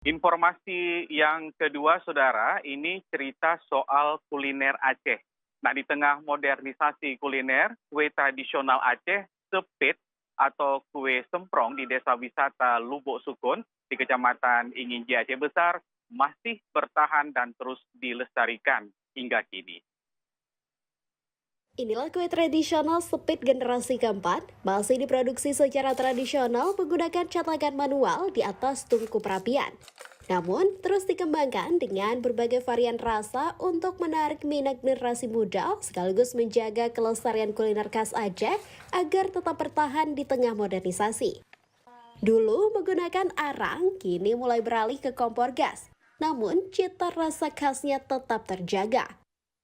Informasi yang kedua, saudara, ini cerita soal kuliner Aceh. Nah, di tengah modernisasi kuliner, kue tradisional Aceh, sepit atau kue semprong di desa wisata Lubuk Sukun di Kecamatan Inginji Aceh Besar masih bertahan dan terus dilestarikan hingga kini. Inilah kue tradisional sepit generasi keempat, masih diproduksi secara tradisional menggunakan cetakan manual di atas tungku perapian. Namun, terus dikembangkan dengan berbagai varian rasa untuk menarik minat generasi muda sekaligus menjaga kelestarian kuliner khas Aceh agar tetap bertahan di tengah modernisasi. Dulu menggunakan arang, kini mulai beralih ke kompor gas. Namun, cita rasa khasnya tetap terjaga.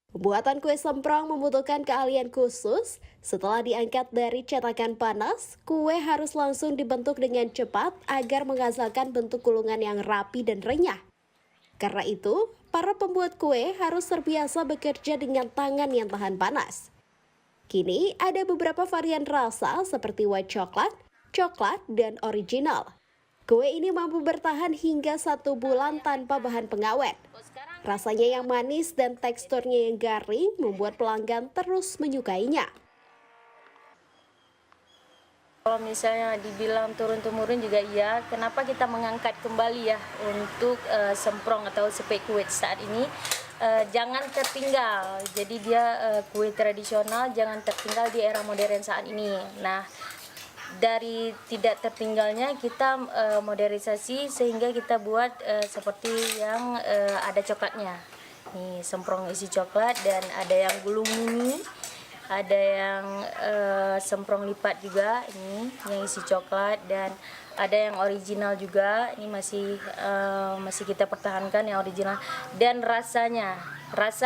Pembuatan kue semprong membutuhkan keahlian khusus. Setelah diangkat dari cetakan panas, kue harus langsung dibentuk dengan cepat agar menghasilkan bentuk gulungan yang rapi dan renyah. Karena itu, para pembuat kue harus terbiasa bekerja dengan tangan yang tahan panas. Kini ada beberapa varian rasa seperti white coklat, coklat, dan original. Kue ini mampu bertahan hingga 1 bulan tanpa bahan pengawet. Rasanya yang manis dan teksturnya yang garing membuat pelanggan terus menyukainya. Kalau misalnya dibilang turun-temurun juga iya, kenapa kita mengangkat kembali ya untuk semprong atau sepek kue saat ini, jangan tertinggal. Jadi dia kue tradisional jangan tertinggal di era modern saat ini. Nah, dari tidak tertinggalnya kita modernisasi sehingga kita buat seperti yang ada coklatnya. Nih, semprong isi coklat dan ada yang gulung mini. Ada yang semprong lipat juga, ini yang isi coklat, dan ada yang original juga. Ini masih kita pertahankan yang original. Dan rasa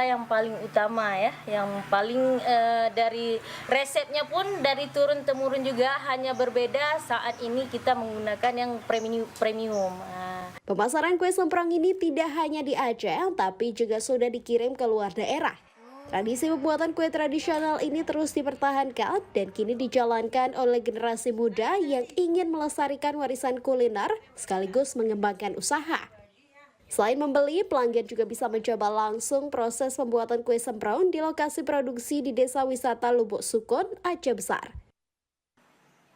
yang paling utama ya, yang paling dari resepnya pun dari turun temurun juga, hanya berbeda saat ini kita menggunakan yang premium. Pemasaran kue semprong ini tidak hanya di Aceh, tapi juga sudah dikirim ke luar daerah. Tradisi pembuatan kue tradisional ini terus dipertahankan dan kini dijalankan oleh generasi muda yang ingin melestarikan warisan kuliner sekaligus mengembangkan usaha. Selain membeli, pelanggan juga bisa mencoba langsung proses pembuatan kue semprong di lokasi produksi di Desa Wisata Lubuk Sukun, Aceh Besar.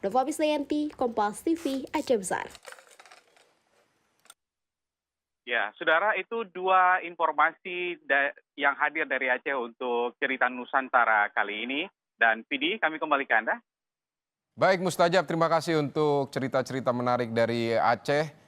Nova Bisdayanti, Kompas TV, Aceh Besar. Ya, saudara, itu dua informasi yang hadir dari Aceh untuk cerita Nusantara kali ini. Dan Vidi, kami kembali ke Anda. Baik Mustajab, terima kasih untuk cerita-cerita menarik dari Aceh.